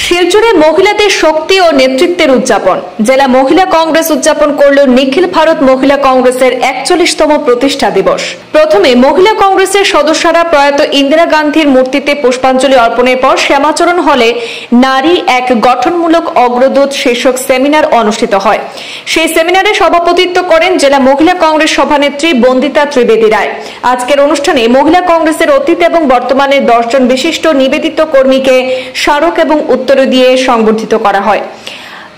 শিলচরে মহিলাদের শক্তি ও নেতৃত্বের উদযাপন। জেলা মহিলা কংগ্রেস উদযাপন করল নিখিল ভারত মহিলা কংগ্রেসের ৪১তম প্রতিষ্ঠা দিবস। প্রথমে মহিলা কংগ্রেসের সদস্যরা প্রয়াত ইন্দিরা গান্ধীর মূর্তিতে পুষ্পাঞ্জলি অর্পণের পর শ্যামাচরণ হলে নারী এক গঠনমূলক অগ্রদূত শীর্ষক সেমিনার অনুষ্ঠিত হয়। সেই সেমিনারে সভাপতিত্ব করেন জেলা মহিলা কংগ্রেস সভানেত্রী বন্দিতা ত্রিবেদী রায়। আজকের অনুষ্ঠানে মহিলা কংগ্রেসের অতীত এবং বর্তমানে ১০ জন বিশিষ্ট নিবেদিত কর্মীকে স্মারক এবং উত্তর দিয়ে সংবর্ধিত করা হয়।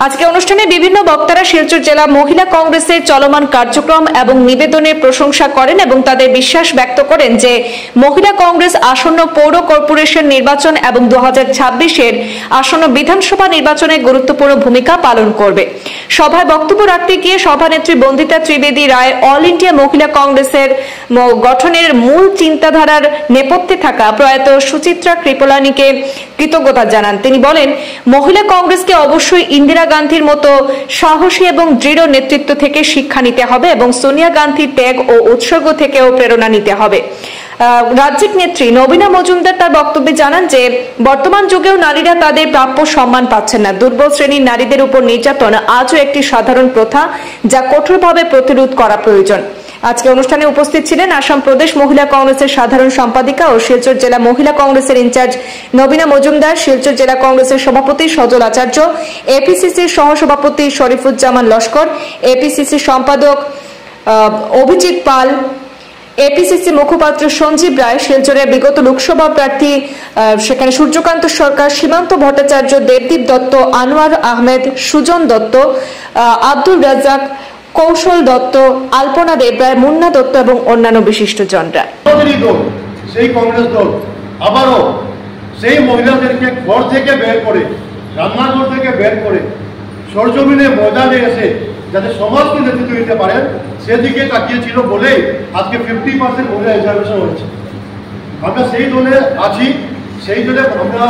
আজকে অনুষ্ঠানে বিভিন্ন বক্তারা শিলচর জেলা মহিলা কংগ্রেসের চলমান কার্যক্রম এবং নিবেদনের প্রশংসা করেন এবং তাদের বিশ্বাস ব্যক্ত করেন যে মহিলা কংগ্রেস আসন্ন পৌর কর্পোরেশন নির্বাচন এবং ২০২৬-এর আসন্ন বিধানসভা নির্বাচনে গুরুত্বপূর্ণ ভূমিকা পালন করবে। সভায় বক্তব্য রাখতে গিয়ে সভানেত্রী বন্দিতা ত্রিবেদী রায় অল ইন্ডিয়া মহিলা কংগ্রেসের গঠনের মূল চিন্তাধারার নেপথ্যে থাকা প্রয়াত সুচিত্রা কৃপলানীকে কৃতজ্ঞতা জানান। তিনি বলেন, মহিলা কংগ্রেসকে অবশ্যই ইন্দিরা গান্ধীর মতো সাহসী এবং দৃঢ় নেতৃত্ব থেকে শিক্ষা নিতে হবে এবং সোনিয়া গান্ধীর ত্যাগ ও উৎসর্গ থেকেও প্রেরণা নিতে হবে। রাজ্যিক নেত্রী নবীনা মজুমদার তার বক্তব্যে জানান যে বর্তমান যুগেও নারীরা তাদের প্রাপ্য সম্মান পাচ্ছেন না। দুর্বল শ্রেণীর নারীদের উপর নির্যাতন আজও একটি সাধারণ প্রথা, যা কঠোরভাবে প্রতিরোধ করা প্রয়োজন। আজকে অনুষ্ঠানে উপস্থিত ছিলেন আসাম প্রদেশ মহিলা কংগ্রেসের সাধারণ সম্পাদিকা ও শিলচর জেলা মহিলা কংগ্রেসের ইনচার্জ নবীনা মজুমদার, শিলচর জেলা কংগ্রেসের সভাপতি সজল আচার্য, এপিসিসির সহসভাপতি শরীফুজ্জামান লস্কর, এপিসিসি সম্পাদক অভিজিৎ পাল, এপিসিসি মুখপাত্র সঞ্জীব রায়, শিলচরের বিগত লোকসভা প্রার্থী সেখানে সূর্যকান্ত সরকার, সীমান্ত ভট্টাচার্য, দেবদীপ দত্ত, আনোয়ার আহমেদ, সুজন দত্ত, আব্দুল রাজ্জাক, কৌশল দত্ত, আলপনা দেবরায়, মুন্না দত্ত এবং অন্যান্য বিশিষ্টজনরা। সেই কংগ্রেস দল আবারও সেই মহিলাদেরকে ঘর থেকে বের করে, রান্নাঘর থেকে বের করে সরজমিনে ময়দানে এসে যাতে সমাজকে নেতৃত্ব দিতে পারেন সেদিকে তাকিয়েছিল বলেই আজকে 50% মহিলা রিজার্ভেশন হয়েছে। আমরা সেই দলে আছি, সেই দলে আমরা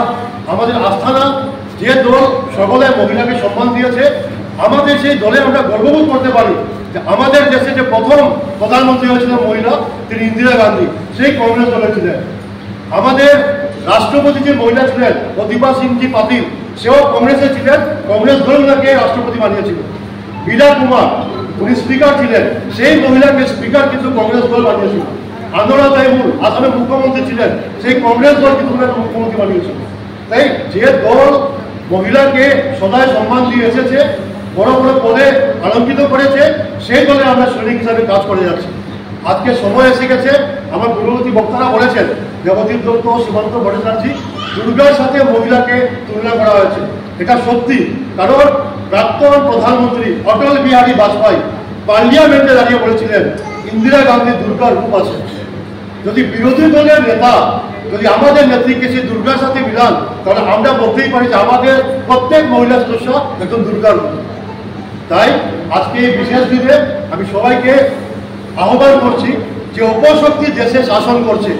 আমাদের আস্থানা, যে দল সকলে মহিলাকে সম্মান দিয়েছে, আমাদের সেই দলে আমরা গর্ববোধ করতে পারি যে আমাদের দেশে যে প্রথম প্রধানমন্ত্রী হয়েছিলেন মহিলা, তিনি ইন্দিরা গান্ধী, সেই কংগ্রেস দলে ছিলেন। আমাদের রাষ্ট্রপতি যে মহিলা ছিলেন প্রতিভা সিংজি পাতিল, সেও কংগ্রেসে ছিলেন, কংগ্রেস দল ওনাকে রাষ্ট্রপতি বানিয়েছিল। বীরা কুমার, উনি স্পিকার ছিলেন, সেই মহিলাকে স্পিকার কিন্তু কংগ্রেস দল বানিয়েছিল। আনোয়ারা তাইমুর আসামের মুখ্যমন্ত্রী ছিলেন, সেই কংগ্রেস দল কিন্তু ওনাকে মুখ্যমন্ত্রী বানিয়েছিল। তাই যে দল মহিলাকে সদায় সম্মান দিয়ে এসেছে, বড় বড় পদে অলঙ্কিত করেছে, সেই দলে আমরা সৈনিক হিসাবে কাজ করে যাচ্ছি। আজকে সময় এসে গেছে, আমার পূর্ববর্তী বক্তারা বলেছেন, দেবদীপ দত্ত, সীমান্ত ভট্টাচার্য, দুর্গার সাথে মহিলাকে তুলনা করা হয়েছে। এটা সত্যি, কারণ প্রাক্তন প্রধানমন্ত্রী অটল বিহারী বাজপেয়ী পার্লিয়ামেন্টে দাঁড়িয়ে বলেছিলেন ইন্দিরা গান্ধী দুর্গার রূপ আছে। যদি বিরোধী দলের নেতা যদি আমাদের নেত্রীকে সেই দুর্গার সাথে মিলান, তাহলে আমরা বলতেই পারি যে আমাদের প্রত্যেক মহিলা সদস্য একজন দুর্গার রূপ। তাই আজকে এই বিশেষ দিনে আমি সবাইকে আহ্বান করছি, যে অপশক্তি দেশে শাসন করছে,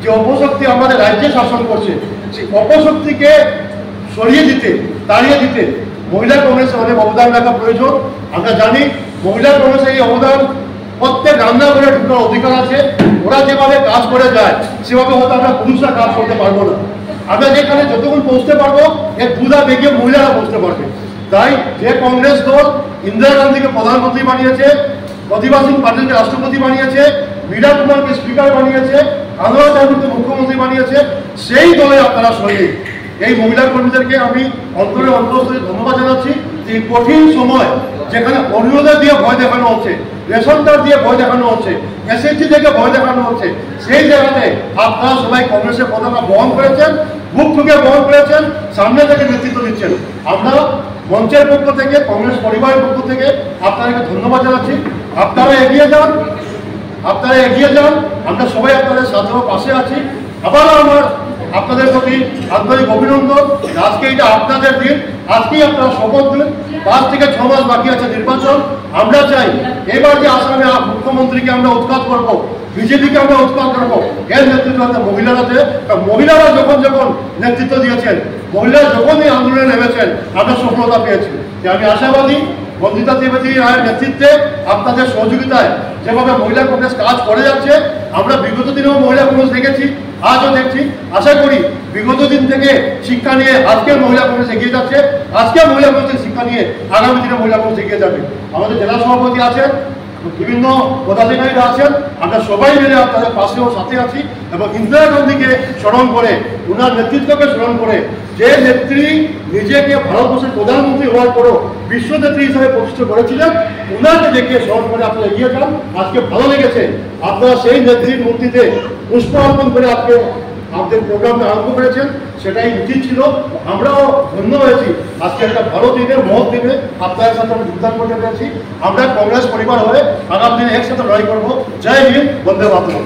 যে অপশক্তি আমাদের রাজ্যে শাসন করছে, সেই অপশক্তিকে সরিয়ে দিতে, তাড়িয়ে দিতে মহিলা কংগ্রেসের অনেক অবদান রাখা প্রয়োজন। আমরা জানি মহিলা কংগ্রেসের এই অবদান, প্রত্যেক রান্নাঘরে ঢুকার অধিকার আছে। ওরা যেভাবে কাজ করে যায় সেভাবে হয়তো আমরা পুরুষরা কাজ করতে পারবো না। আমরা যেখানে যতক্ষণ পৌঁছতে পারবো এর দুধা বেগে মহিলারা পৌঁছতে পারবে। তাই যে কংগ্রেস দল ইন্দিরা গান্ধীকে প্রধানমন্ত্রী বানিয়েছে, প্রতিভা সিং পাটিলকে রাষ্ট্রপতি বানিয়েছে, বীরা কুমারকে স্পিকার বানিয়েছে, আনোয়ার তাইমুরকে মুখ্যমন্ত্রী বানিয়েছে, সেই দলে আপনারা সৈনিক। এই মহিলা কর্মীদেরকে আমি অন্তরে অন্তঃস্থলে ধন্যবাদ জানাচ্ছি। এই কঠিন সময় যেখানে অরুণোদয় দিয়ে ভয় দেখানো হচ্ছে, রেশন কার্ড দিয়ে ভয় দেখানো হচ্ছে, এসএসসি থেকে ভয় দেখানো হচ্ছে, সেই জায়গাতে আপনারা সবাই কংগ্রেসের পতাকা বহন করেছেন, বুক ঠুকে বহন করেছেন, সামনে থেকে নেতৃত্ব দিচ্ছেন। আমরা মঞ্চের পক্ষ থেকে, কংগ্রেস পরিবারের পক্ষ থেকে আপনাদেরকে ধন্যবাদ জানাচ্ছি। আপনারা এগিয়ে যান, আপনারা এগিয়ে যান, আমরা সবাই আপনাদের সাথে পাশে আছি। আবারও আমার আপনাদের প্রতি আন্তরিক অভিনন্দন। আজকে এটা আপনাদের দিন, আজকেই আপনারা শপথ দিন। 5 থেকে 6 মাস বাকি আছে নির্বাচন। আমরা চাই এবার যে আসামে মুখ্যমন্ত্রীকে আমরা উৎখাত করবো, বিজেপিকে আমরা উৎখাত করবো, এর নেতৃত্ব মহিলারা দেয়। মহিলারা যখন যখন নেতৃত্ব দিয়েছেন, মহিলারা যখন এই আন্দোলনে নেমেছেন, আমরা সফলতা পেয়েছি। আমি আশাবাদী বন্দিতা ত্রিবেদী রায়ের নেতৃত্বে, আপনাদের সহযোগিতায় যেভাবে মহিলা কংগ্রেস কাজ করে যাচ্ছে, আমরা বিগত দিনেও মহিলা কংগ্রেস দেখেছি, আজও দেখছি। আশা করি বিগত দিন থেকে শিক্ষা নিয়ে আজকের মহিলা কংগ্রেস এগিয়ে যাচ্ছে, আজকের মহিলা কংগ্রেসের শিক্ষা নিয়ে আগামী দিনে মহিলা কংগ্রেস এগিয়ে যাবে। আমাদের জেলা সভাপতি আছেন, বিভিন্ন পদাধিকারীরা আছেন, আমরা সবাই মিলে আপনাদের পাশে ও সাথে আছি এবং ইন্দিরা গান্ধীকে স্মরণ করে, ওনার নেতৃত্বকে স্মরণ করে, যে নেত্রী নিজেকে ভারতবর্ষের প্রধানমন্ত্রী হওয়ার পরও বিশ্ব নেত্রী হিসাবে প্রতিষ্ঠা করেছিলেন, ওনাকে দেখে স্মরণ করে আপনারা এগিয়ে যান। আজকে ভালো লেগেছে আপনারা সেই নেত্রীর মূর্তিতে পুষ্প অর্পণ করে আজকে আমাদের প্রোগ্রামটা আরম্ভ করেছেন, সেটাই উচিত ছিল। আমরাও ধন্য হয়েছি আজকে একটা ভালো দিনে, মহৎ দিনে আপনাদের সাথে আমি যোগদান করতে পেরেছি। আমরা কংগ্রেস পরিবার হয়ে আগামী দিনে একসাথে লড়াই করবো। জয় হিন্দ, বন্দে মাতরম।